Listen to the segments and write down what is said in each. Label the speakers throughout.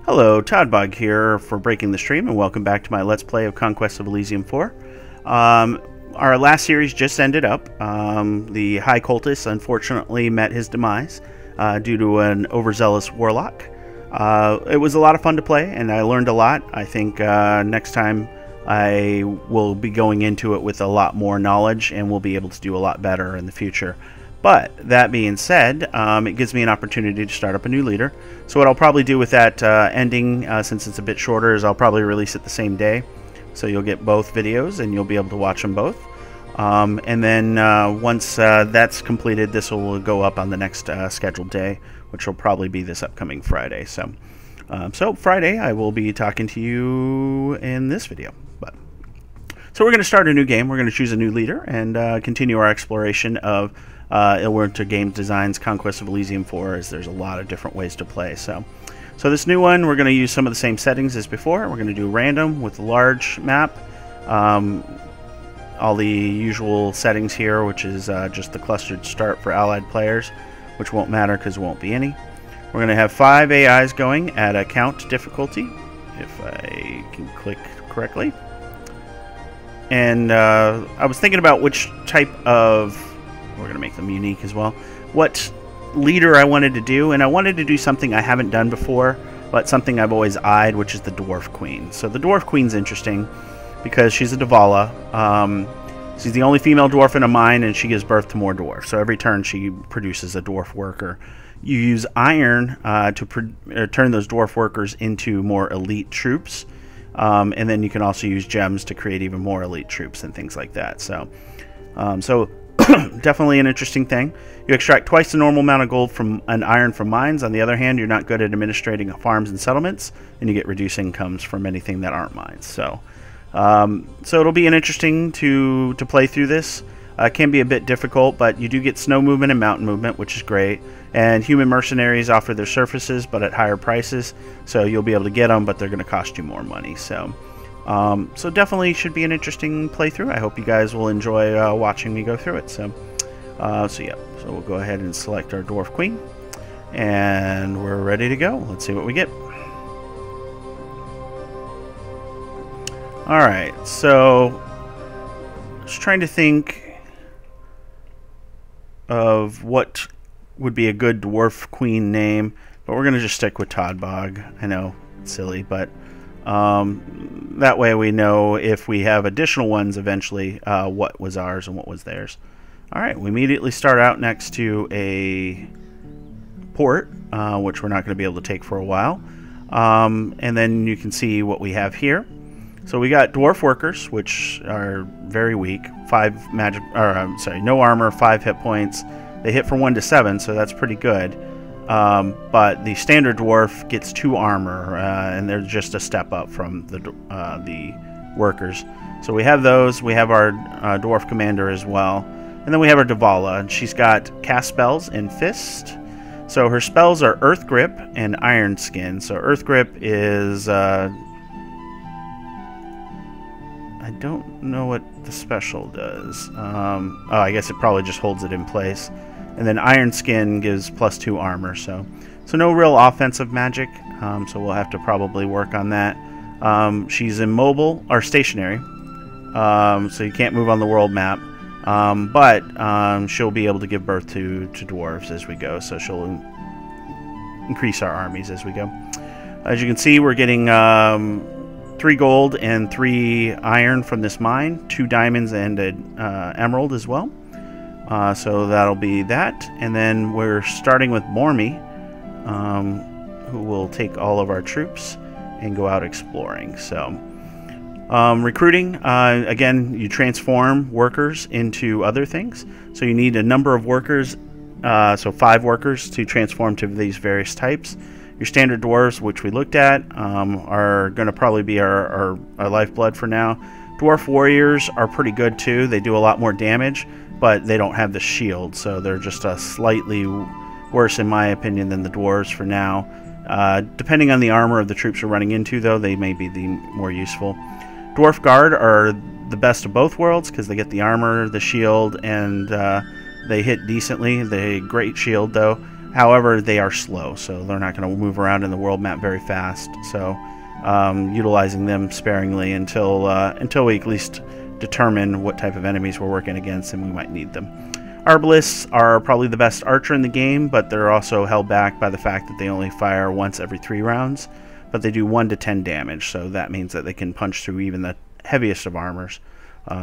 Speaker 1: Hello, Toddbog here for breaking the stream, and welcome back to my Let's Play of Conquest of Elysium 4. Our last series just ended up. The High Cultist unfortunately met his demise due to an overzealous warlock. It was a lot of fun to play, and I learned a lot. I think next time I will be going into it with a lot more knowledge, and we'll be able to do a lot better in the future. But that being said, it gives me an opportunity to start up a new leader. So what I'll probably do with that ending, since it's a bit shorter, is I'll probably release it the same day. So you'll get both videos and you'll be able to watch them both. And then once that's completed, this will go up on the next scheduled day, which will probably be this upcoming Friday. So, Friday I will be talking to you in this video. So we're going to start a new game. We're going to choose a new leader and continue our exploration of Illwinter Games Design's Conquest of Elysium 4, as there's a lot of different ways to play. So this new one, we're going to use some of the same settings as before. We're going to do random with a large map. All the usual settings here, which is just the clustered start for allied players, which won't matter because there won't be any. We're going to have 5 AIs going at a count difficulty, if I can click correctly. And I was thinking about which type of... We're going to make them unique as well. What leader I wanted to do, and I wanted to do something I haven't done before, but something I've always eyed, which is the Dwarf Queen. So the Dwarf Queen's interesting because she's a Dvala. She's the only female dwarf in a mine, and she gives birth to more dwarfs. So every turn she produces a dwarf worker. You use iron to turn those dwarf workers into more elite troops, and then you can also use gems to create even more elite troops and things like that. So definitely an interesting thing. You extract twice the normal amount of gold from an iron from mines. On the other hand, you're not good at administrating farms and settlements, and you get reduced incomes from anything that aren't mines. So it'll be an interesting to play through this. It can be a bit difficult, but you do get snow movement and mountain movement, which is great. And human mercenaries offer their services, but at higher prices. So you'll be able to get them, but they're going to cost you more money. So definitely should be an interesting playthrough. I hope you guys will enjoy watching me go through it. So we'll go ahead and select our Dwarf Queen, and we're ready to go. Let's see what we get. All right, so just trying to think of what would be a good Dwarf Queen name, but we're gonna just stick with Toddbog. I know it's silly, but that way we know if we have additional ones eventually what was ours and what was theirs. Alright, we immediately start out next to a port, which we're not going to be able to take for a while. And then you can see what we have here. So we got dwarf workers, which are very weak. 5 magic, or no armor, 5 hit points. They hit from 1 to 7, so that's pretty good. But the standard dwarf gets 2 armor, and they're just a step up from the workers. So we have those. We have our dwarf commander as well, and then we have our Dvala, and she's got cast spells and fist. So her spells are Earth Grip and Iron Skin. So Earth Grip is I don't know what the special does. Oh, I guess it probably just holds it in place. And then Iron Skin gives +2 armor, so no real offensive magic, so we'll have to probably work on that. She's immobile, or stationary, so you can't move on the world map, but she'll be able to give birth to dwarves as we go, so she'll increase our armies as we go. As you can see, we're getting 3 gold and 3 iron from this mine, 2 diamonds and an emerald as well. So that'll be that, and then we're starting with Mormy, who will take all of our troops and go out exploring. So recruiting, again, you transform workers into other things. So you need a number of workers, so 5 workers to transform to these various types. Your standard dwarves, which we looked at, are going to probably be our lifeblood for now. Dwarf warriors are pretty good too. They do a lot more damage, but they don't have the shield, so they're just slightly worse, in my opinion, than the dwarves for now. Depending on the armor of the troops you're running into, though, they may be the more useful. Dwarf guard are the best of both worlds because they get the armor, the shield, and they hit decently. The great shield, though, However, they are slow, so they're not going to move around in the world map very fast. So utilizing them sparingly until we at least determine what type of enemies we're working against and we might need them. Arbalists are probably the best archer in the game, but they're also held back by the fact that they only fire once every 3 rounds, but they do 1 to 10 damage, so that means that they can punch through even the heaviest of armors.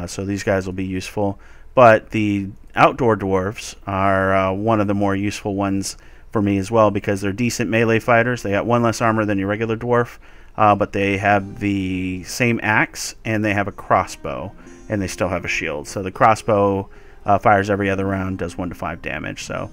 Speaker 1: So these guys will be useful. But the outdoor dwarves are one of the more useful ones for me as well, because they're decent melee fighters. They got 1 less armor than your regular dwarf, but they have the same axe and they have a crossbow, and they still have a shield. So the crossbow fires every other round, does 1 to 5 damage. So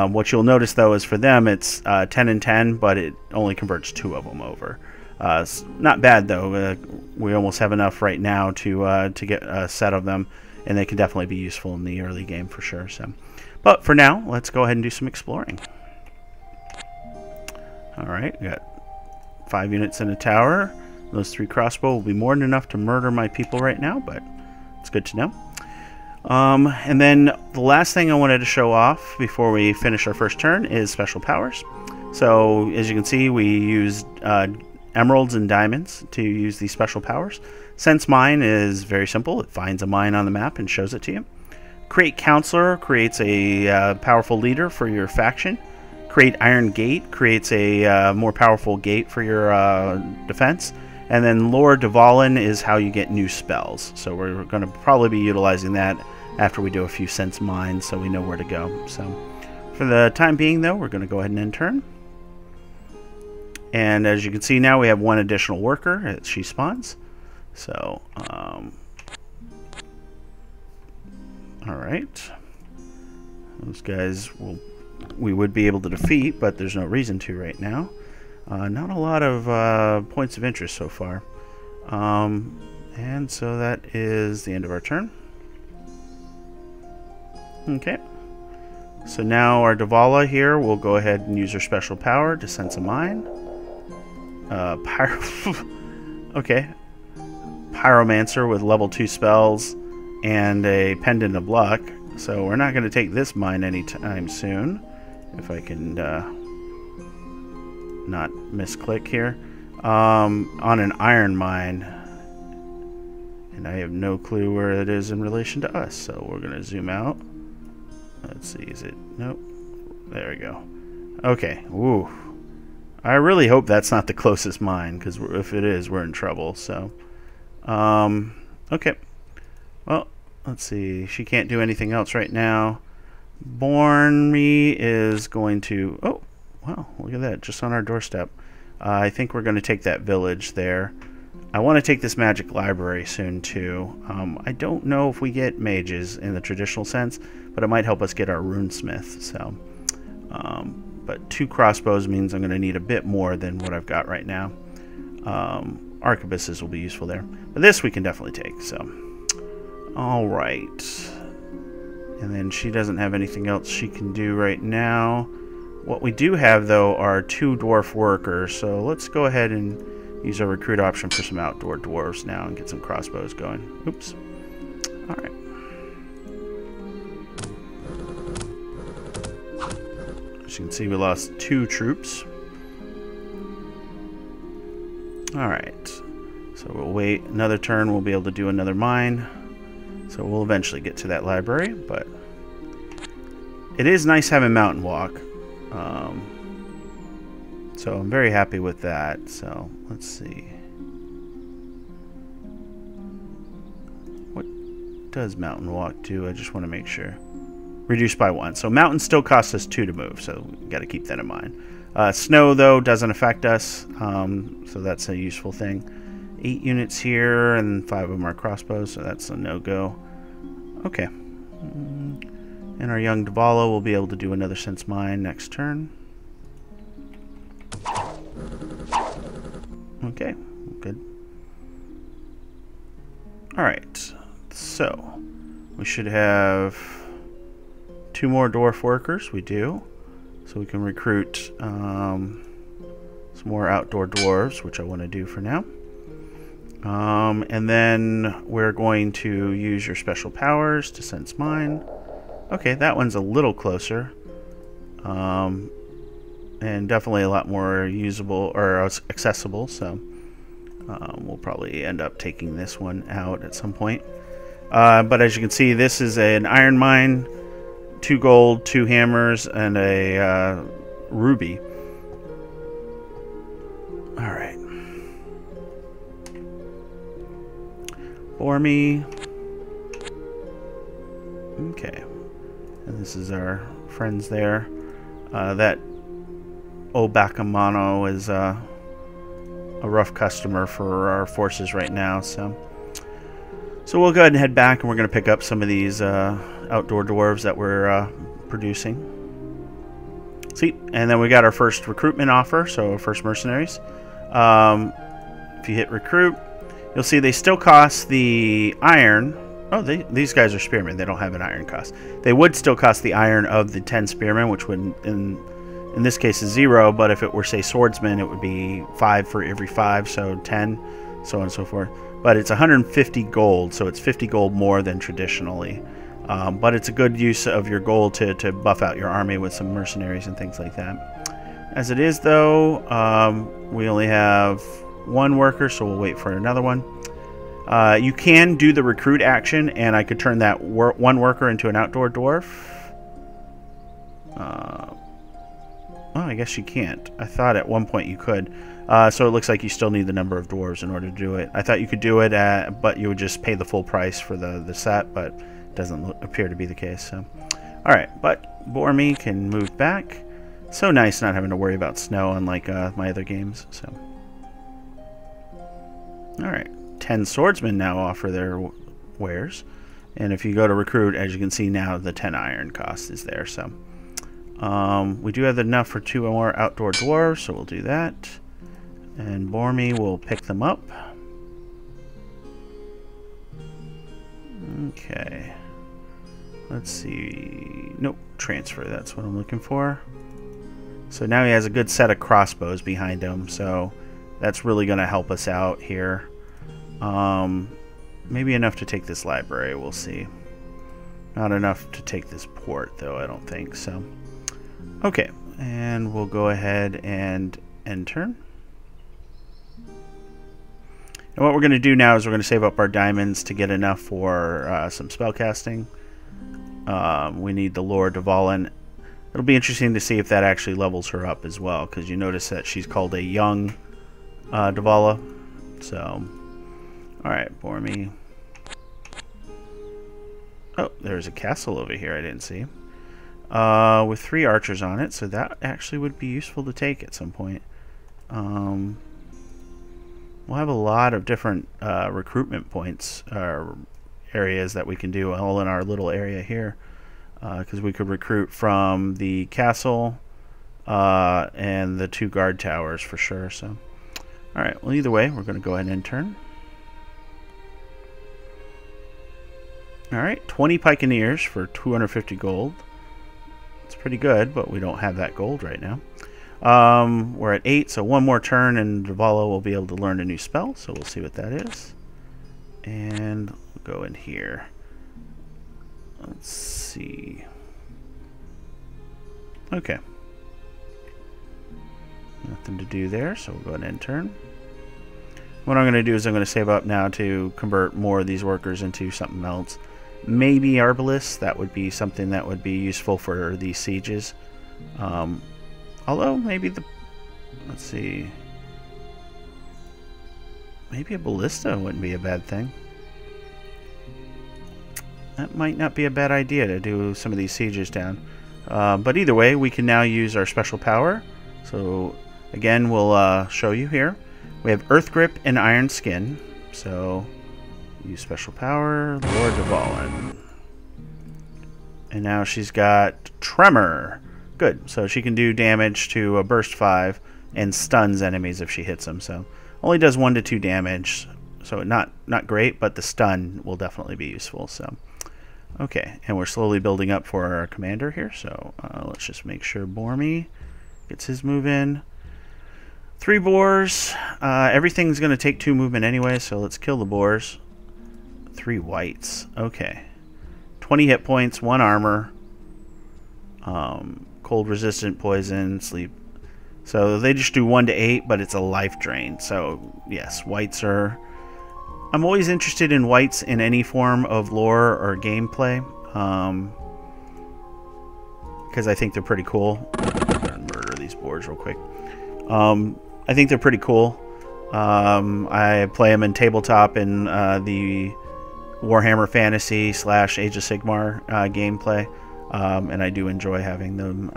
Speaker 1: what you'll notice though is for them it's 10 and 10, but it only converts 2 of them over. It's not bad though. We almost have enough right now to get a set of them, and they can definitely be useful in the early game for sure. So, but for now, let's go ahead and do some exploring. All right, we got 5 units in a tower. Those 3 crossbow will be more than enough to murder my people right now, but it's good to know. And then the last thing I wanted to show off before we finish our first turn is special powers. So as you can see, we used emeralds and diamonds to use these special powers. Sense Mine is very simple. It finds a mine on the map and shows it to you. Create Counselor creates a powerful leader for your faction. Create Iron Gate creates a more powerful gate for your defense. And then Lore Dvala is how you get new spells. So we're going to probably be utilizing that after we do a few Sense Mines, so we know where to go. So for the time being, though, we're going to go ahead and end turn. And as you can see now, we have 1 additional worker as she spawns. So, alright. Those guys we would be able to defeat, but there's no reason to right now. Not a lot of points of interest so far. And so that is the end of our turn. Okay. So now our Dvala here will go ahead and use her special power to sense a mine. Okay. Pyromancer with level 2 spells and a Pendant of Luck. So we're not going to take this mine anytime soon. If I can not misclick here. On an iron mine. And I have no clue where it is in relation to us. So we're going to zoom out. Let's see, is it? Nope. There we go. Okay. Ooh. I really hope that's not the closest mine, because if it is, we're in trouble. So, okay. Well, let's see. She can't do anything else right now. Bornme is going to... Oh, wow. Look at that. Just on our doorstep. I think we're going to take that village there. I want to take this magic library soon, too. I don't know if we get mages in the traditional sense, but it might help us get our runesmith. So, but 2 crossbows means I'm going to need a bit more than what I've got right now. Arquebuses will be useful there. But this we can definitely take. So, all right. And then she doesn't have anything else she can do right now. What we do have, though, are 2 dwarf workers. So let's go ahead and use our recruit option for some outdoor dwarves now and get some crossbows going. Oops. All right. As you can see, we lost 2 troops. All right. So we'll wait another turn. We'll be able to do another mine. So we'll eventually get to that library, but it is nice having Mountain Walk. So I'm very happy with that. So let's see. What does Mountain Walk do? I just want to make sure. Reduced by 1. So mountain still costs us 2 to move, so we got to keep that in mind. Snow, though, doesn't affect us, so that's a useful thing. 8 units here, and 5 of them are crossbows, so that's a no-go. Okay. And our young Dvala will be able to do another sense mine next turn. Okay, good. Alright, so we should have 2 more dwarf workers. We do. So we can recruit some more outdoor dwarves, which I want to do for now. And then we're going to use your special powers to sense mine. Okay, that one's a little closer. and definitely a lot more usable or accessible. So we'll probably end up taking this one out at some point. But as you can see, this is an iron mine, 2 gold, 2 hammers, and a ruby. All right. For me. Okay. And this is our friends there. That Obakamano is a rough customer for our forces right now, so we'll go ahead and head back, and we're going to pick up some of these outdoor dwarves that we're producing. See, and then we got our first recruitment offer, so first mercenaries. If you hit recruit, you'll see they still cost the iron. Oh, these guys are spearmen. They don't have an iron cost. They would still cost the iron of the 10 spearmen, which would, in this case, is 0. But if it were, say, swordsmen, it would be 5 for every 5, so 10, so on and so forth. But it's 150 gold, so it's 50 gold more than traditionally. But it's a good use of your gold to buff out your army with some mercenaries and things like that. As it is, though, we only have 1 worker, so we'll wait for another one. You can do the recruit action, and I could turn that 1 worker into an outdoor dwarf. Oh, I guess you can't. I thought at one point you could. So it looks like you still need the number of dwarves in order to do it. I thought you could do it, but you would just pay the full price for the set, but it doesn't appear to be the case. So, all right, but Bormy can move back. So nice not having to worry about snow, unlike my other games. So, all right. 10 swordsmen now offer their wares, and if you go to recruit, as you can see now, the 10 iron cost is there. So we do have enough for 2 more outdoor dwarves, so we'll do that, and Bormy will pick them up. Okay, let's see. Nope, transfer, that's what I'm looking for. So now he has a good set of crossbows behind him, so that's really going to help us out here. Maybe enough to take this library, we'll see. Not enough to take this port, though, I don't think so. Okay, and we'll go ahead and end turn. And what we're going to do now is we're going to save up our diamonds to get enough for some spellcasting. We need the Lord Dvala. It'll be interesting to see if that actually levels her up as well, because you notice that she's called a young Dvala. So, alright, Bormy. Oh, there's a castle over here I didn't see. With 3 archers on it, so that actually would be useful to take at some point. We'll have a lot of different recruitment points, areas that we can do all in our little area here. Because we could recruit from the castle and the 2 guard towers for sure. So, alright, well, either way, we're going to go ahead and end turn. Alright, 20 pikeneers for 250 gold. It's pretty good, but we don't have that gold right now. We're at 8, so 1 more turn and Dvala will be able to learn a new spell, so we'll see what that is. And we'll go in here. Let's see. Okay. Nothing to do there, so we'll go ahead and end turn. What I'm going to do is I'm going to save up now to convert more of these workers into something else. Maybe Arbalists. That would be something that would be useful for these sieges. Although, maybe the... Let's see. Maybe a Ballista wouldn't be a bad thing. That might not be a bad idea to do some of these sieges down. But either way, we can now use our special power. So, again, we'll show you here. We have Earth Grip and Iron Skin. So, use special power, Lord Dvala. And now she's got Tremor. Good. So she can do damage to a burst 5 and stuns enemies if she hits them. So, only does 1 to 2 damage. So, not great, but the stun will definitely be useful. So, okay, and we're slowly building up for our commander here, so let's just make sure Bormy gets his move in. 3 boars. Everything's going to take 2 movement anyway, so let's kill the boars. 3 whites. Okay. 20 hit points, 1 armor. cold resistant, poison, sleep. So they just do 1 to 8, but it's a life drain. So yes, whites are... I'm always interested in whites in any form of lore or gameplay. Because I think they're pretty cool. I'm gonna murder these boars real quick. I think they're pretty cool. I play them in tabletop in the Warhammer Fantasy / Age of Sigmar gameplay, and I do enjoy having them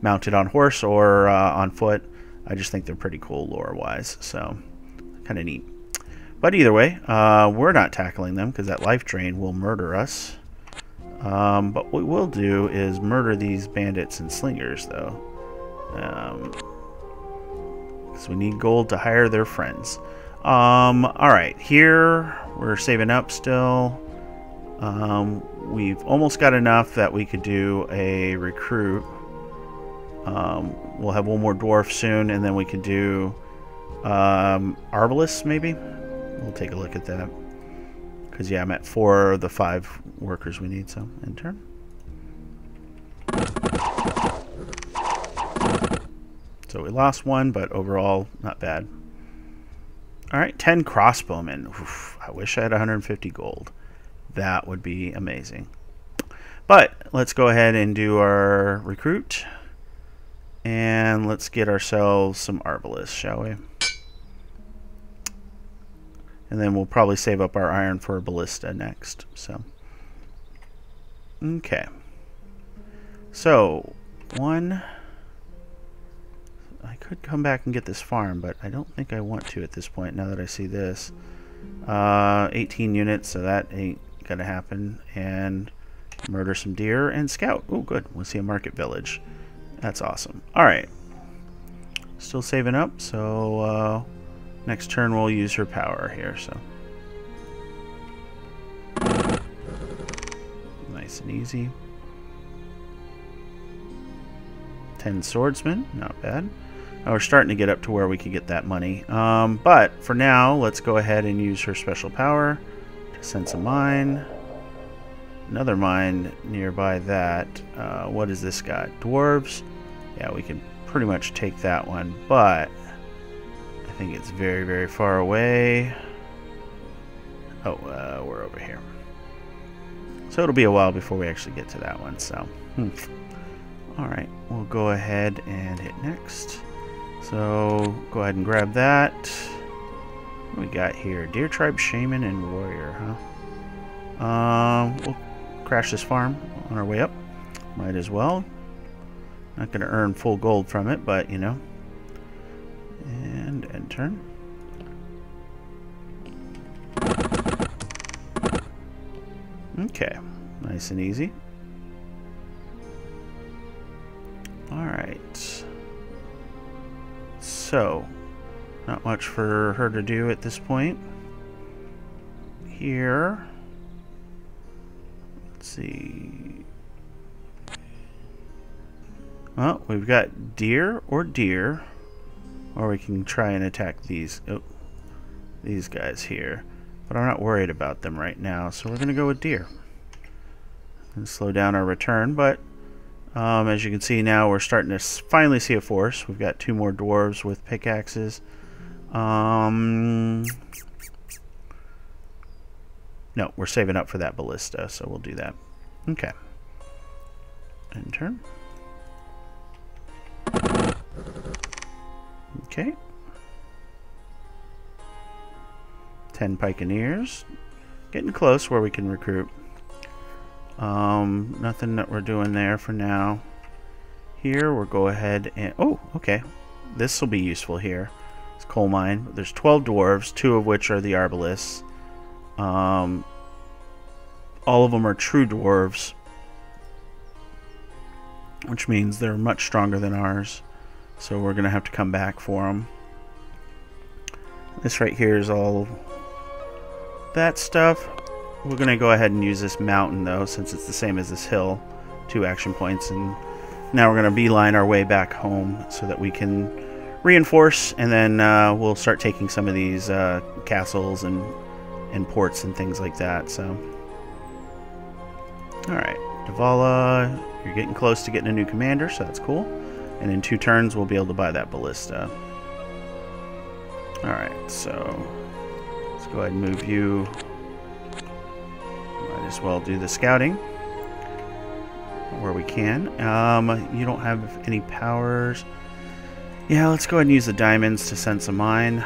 Speaker 1: mounted on horse or on foot. I just think they're pretty cool lore-wise, so kind of neat. But either way, we're not tackling them because that life drain will murder us. But what we'll do is murder these bandits and slingers, though. Because we need gold to hire their friends. Alright, here we're saving up still. We've almost got enough that we could do a recruit. We'll have one more dwarf soon, and then we could do arbalists, maybe? We'll take a look at that. Because, yeah, I'm at 4 of the 5 workers we need, so in turn. So we lost 1, but overall, not bad. Alright, 10 crossbowmen. Oof, I wish I had 150 gold. That would be amazing. But let's go ahead and do our recruit. And let's get ourselves some arbalists, shall we? And then we'll probably save up our iron for a ballista next. So, okay. So, 1... I could come back and get this farm, but I don't think I want to at this point now that I see this. 18 units, so that ain't gonna happen. And murder some deer and scout. Oh, good. We'll see a market village. That's awesome. Alright. Still saving up, so next turn we'll use her power here, so. Nice and easy. 10 swordsmen, not bad. We're starting to get up to where we could get that money. But for now, let's go ahead and use her special power to sense a mine. Another mine nearby that. What is this got? Dwarves? Yeah, we can pretty much take that one, but I think it's very, very far away. Oh, we're over here. So it'll be a while before we actually get to that one, so. Alright, we'll go ahead and hit next. So, go ahead and grab that. What we got here? Deer Tribe, Shaman, and Warrior, huh? We'll crash this farm on our way up. Might as well. Not going to earn full gold from it, but, you know. And end turn. Okay. Nice and easy. Alright. So, not much for her to do at this point. Here. Let's see. Well, we've got deer, or we can try and attack these guys here. But I'm not worried about them right now, so we're going to go with deer. And slow down our return, but as you can see now, we're starting to finally see a force. We've got 2 more dwarves with pickaxes. No, we're saving up for that ballista, so we'll do that. Okay. End turn. Okay. 10 pikeneers. Getting close where we can recruit. Nothing that we're doing there for now. Here, we'll go ahead and... Oh, okay. This will be useful here. It's coal mine. There's 12 dwarves, 2 of which are the arbalists. All of them are true dwarves, which means they're much stronger than ours. So we're going to have to come back for them. This right here is all that stuff. We're going to go ahead and use this mountain, though, since it's the same as this hill. 2 action points, and now we're going to beeline our way back home so that we can reinforce, and then we'll start taking some of these castles and ports and things like that. So, all right, Dvala, you're getting close to getting a new commander, so that's cool. And in 2 turns, we'll be able to buy that ballista. Alright, so let's go ahead and move you. Might as well do the scouting where we can. You don't have any powers. Yeah, let's go ahead and use the diamonds to sense a mine.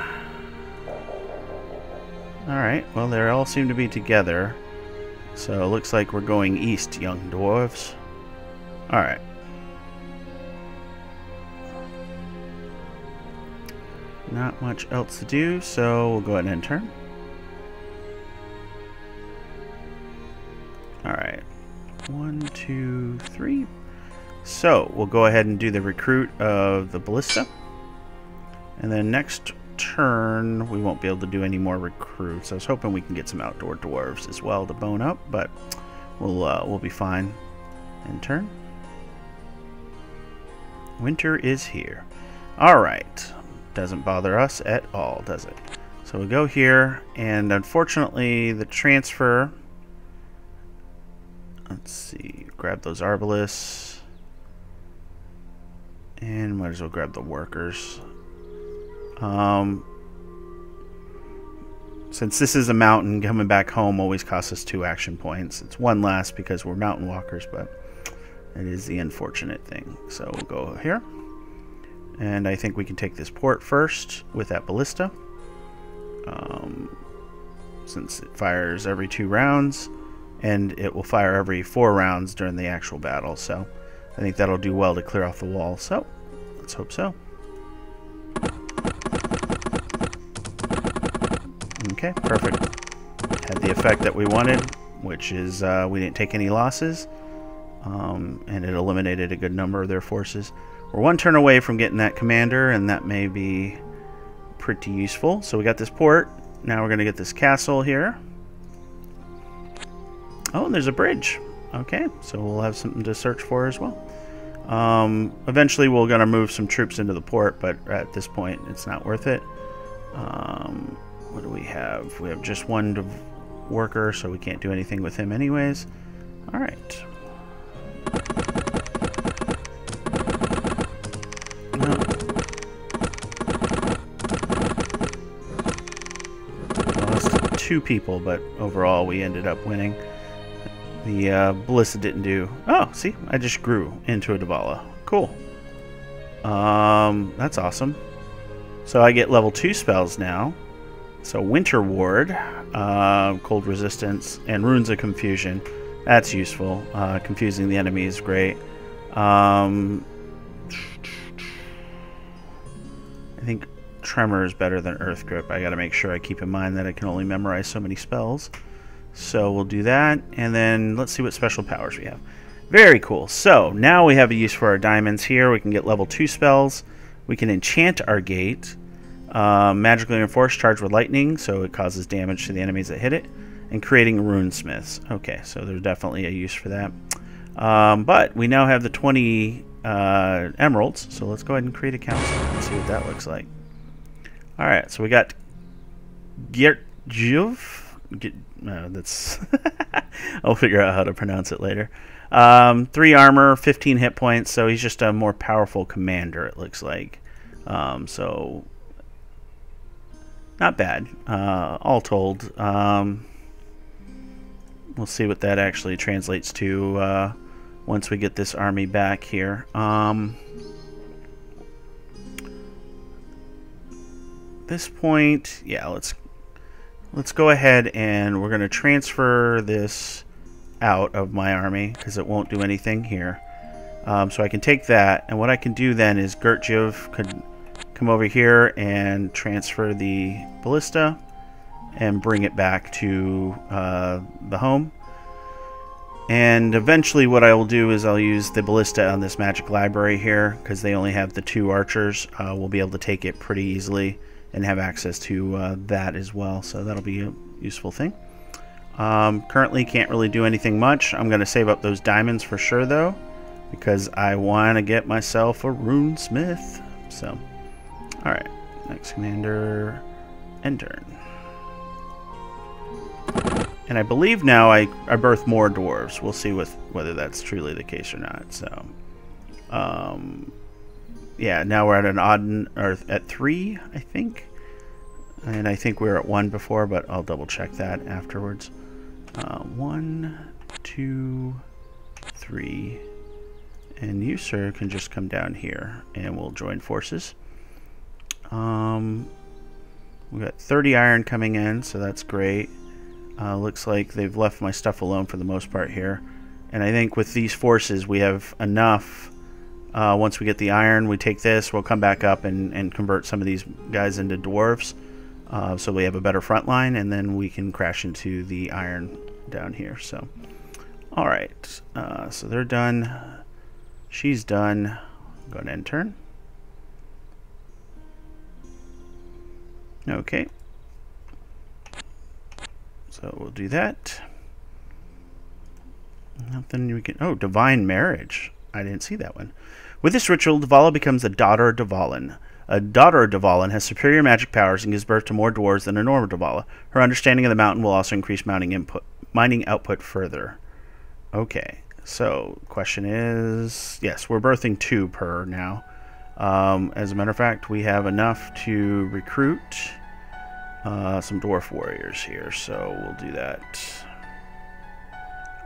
Speaker 1: Alright, well, they all seem to be together. So it looks like we're going east, young dwarves. Alright. Not much else to do, so we'll go ahead and end turn. Alright. 1, 2, 3. So we'll go ahead and do the recruit of the ballista. And then next turn, we won't be able to do any more recruits. I was hoping we can get some outdoor dwarves as well to bone up, but we'll be fine. End turn. Winter is here. Alright. Doesn't bother us at all, does it? So we go here, and unfortunately the transfer... Let's see. Grab those arbalists. And might as well grab the workers. Since this is a mountain, coming back home always costs us 2 action points. It's 1 less because we're mountain walkers, but it is the unfortunate thing. So we'll go here. And I think we can take this port first with that ballista. Since it fires every 2 rounds, and it will fire every 4 rounds during the actual battle. So I think that'll do well to clear off the wall. So let's hope so. Okay, perfect. Had the effect that we wanted, which is we didn't take any losses, and it eliminated a good number of their forces. We're 1 turn away from getting that commander, and that may be pretty useful. So we got this port. Now we're going to get this castle here. Oh, and there's a bridge. Okay, so we'll have something to search for as well. Eventually we're going to move some troops into the port, but at this point it's not worth it. What do we have? We have just 1 worker, so we can't do anything with him anyways. Alright. Lost 2 people, but overall we ended up winning. The ballista didn't do... Oh, see? I just grew into a Dvala. Cool. That's awesome. So I get level 2 spells now. So Winter Ward, Cold Resistance, and Runes of Confusion. That's useful. Confusing the enemy is great. I think Tremor is better than Earth Grip. I gotta make sure I keep in mind that I can only memorize so many spells. So we'll do that, and then let's see what special powers we have. Very cool. So now we have a use for our diamonds here. We can get level 2 spells. We can enchant our gate. Magically reinforced, charged with lightning, so it causes damage to the enemies that hit it. And creating runesmiths. Okay, so there's definitely a use for that. But we now have the 20 emeralds, so let's go ahead and create a council and see what that looks like. Alright, so we got Gertjuv. That's I'll figure out how to pronounce it later. 3 armor, 15 hit points, so he's just a more powerful commander, it looks like. So not bad, all told. We'll see what that actually translates to once we get this army back here. This point, yeah, let's go ahead and we're going to transfer this out of my army because it won't do anything here. So I can take that, and what I can do then is Gertjuv could come over here and transfer the ballista and bring it back to the home. And eventually what I will do is I'll use the ballista on this magic library here because they only have the 2 archers. We'll be able to take it pretty easily and have access to that as well, so that'll be a useful thing. Currently can't really do anything much. I'm going to save up those diamonds for sure though, because I want to get myself a runesmith. So, alright, next commander, end turn. And I believe now I birth more dwarves. We'll see whether that's truly the case or not. So, yeah, now we're at an odd, or at 3, I think. And I think we were at 1 before, but I'll double check that afterwards. 1, 2, 3. And you, sir, can just come down here and we'll join forces. We got 30 iron coming in, so that's great. Looks like they've left my stuff alone for the most part here. And I think with these forces we have enough. Once we get the iron, we take this, we'll come back up and convert some of these guys into dwarves. So we have a better front line, and then we can crash into the iron down here. So, alright. So they're done. She's done. Go ahead and end turn. Okay. So we'll do that. Nothing we can... Oh, divine marriage. I didn't see that one. With this ritual, Dvala becomes a daughter of Dvalan. A daughter of Dvalan has superior magic powers and gives birth to more dwarves than a normal Dvala. Her understanding of the mountain will also increase mining output further. Okay. So, question is... Yes, we're birthing 2 per now. As a matter of fact, we have enough to recruit some dwarf warriors here, so we'll do that.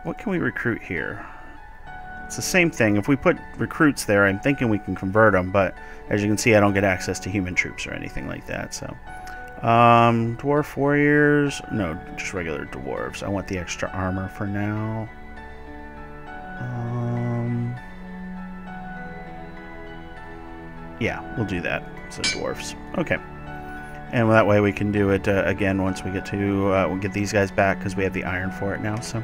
Speaker 1: What can we recruit here? It's the same thing. If we put recruits there, I'm thinking we can convert them, but as you can see, I don't get access to human troops or anything like that. So, dwarf warriors, no, just regular dwarves. I want the extra armor for now. Yeah, we'll do that. So dwarves. Okay. And that way we can do it again once we get to we'll get these guys back because we have the iron for it now. So,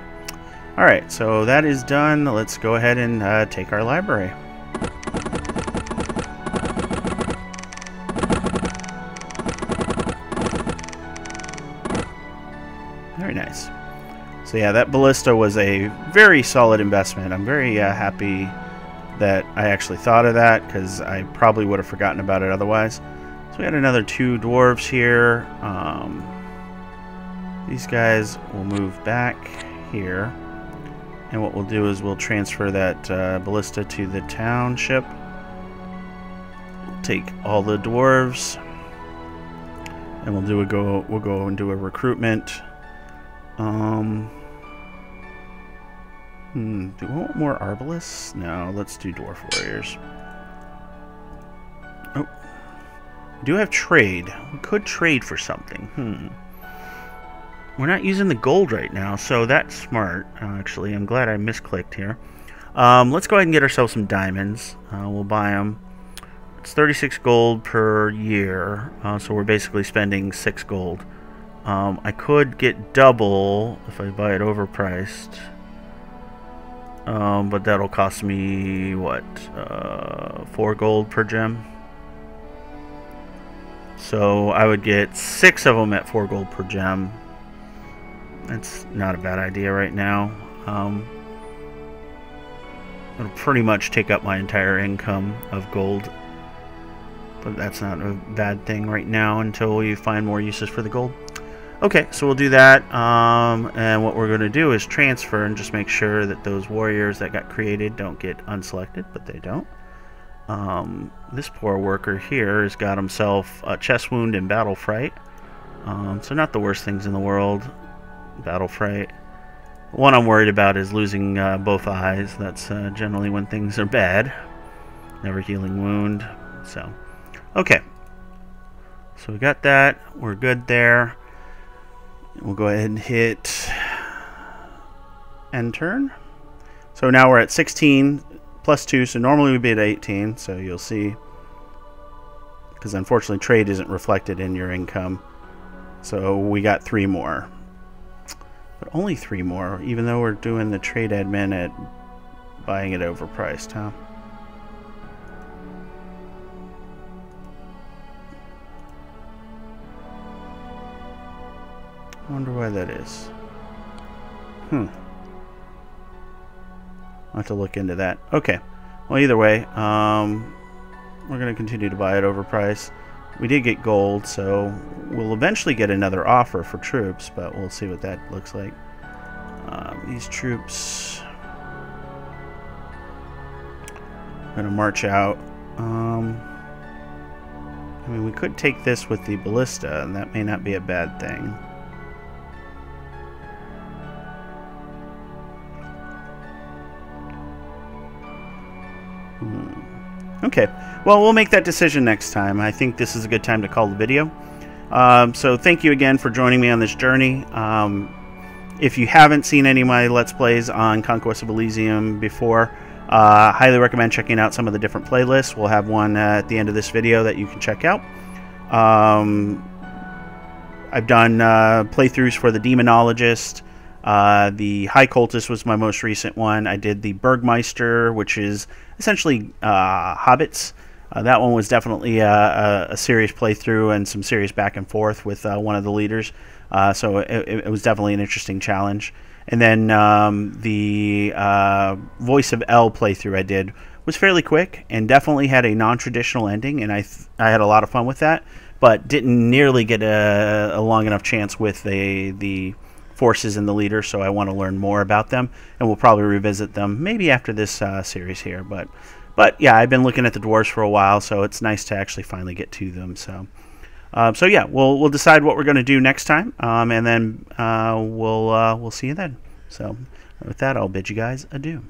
Speaker 1: all right. So that is done. Let's go ahead and take our library. Very nice. So yeah, that ballista was a very solid investment. I'm very happy that I actually thought of that because I probably would have forgotten about it otherwise. So we had another 2 dwarves here. These guys will move back here. And what we'll do is we'll transfer that ballista to the township. We'll take all the dwarves. And we'll go and do a recruitment. Do we want more arbalists? No, let's do dwarf warriors. Oh. We do have trade. We could trade for something. We're not using the gold right now, so that's smart, actually. I'm glad I misclicked here. Let's go ahead and get ourselves some diamonds. We'll buy them. It's 36 gold per year, so we're basically spending 6 gold. I could get double if I buy it overpriced. But that'll cost me, what, 4 gold per gem? So I would get 6 of them at 4 gold per gem. That's not a bad idea right now. It'll pretty much take up my entire income of gold. But that's not a bad thing right now until we find more uses for the gold. Okay, so we'll do that, and what we're going to do is transfer and just make sure that those warriors that got created don't get unselected, but they don't. This poor worker here has got himself a chest wound and battle fright, so not the worst things in the world. Battle fright. One I'm worried about is losing both eyes. That's generally when things are bad. Never healing wound. So, okay. So we got that. We're good there. We'll go ahead and hit end turn. So now we're at 16 plus 2, so normally we'd be at 18, so you'll see. Because unfortunately trade isn't reflected in your income. So we got 3 more. But only 3 more, even though we're doing the trade admin at buying it overpriced, huh? I wonder why that is. I'll have to look into that. Okay. Well, either way, we're going to continue to buy it overpriced. We did get gold, so we'll eventually get another offer for troops, but we'll see what that looks like. these troops are going to march out. I mean, we could take this with the ballista, and that may not be a bad thing. Okay, well, we'll make that decision next time. I think this is a good time to call the video. So thank you again for joining me on this journey. If you haven't seen any of my Let's Plays on Conquest of Elysium before, highly recommend checking out some of the different playlists. We'll have one at the end of this video that you can check out. I've done playthroughs for the Demonologist. The High Cultist was my most recent one. I did the Burgmeister, which is essentially hobbits. That one was definitely a serious playthrough and some serious back and forth with one of the leaders. So it was definitely an interesting challenge. And then the Voice of L playthrough I did was fairly quick and definitely had a non-traditional ending, and I had a lot of fun with that, but didn't nearly get a long enough chance with the forces and the leader, so I want to learn more about them, and we'll probably revisit them maybe after this series here. But yeah, I've been looking at the dwarves for a while, so it's nice to actually finally get to them. So yeah, we'll decide what we're going to do next time, and then we'll see you then. So with that, I'll bid you guys adieu.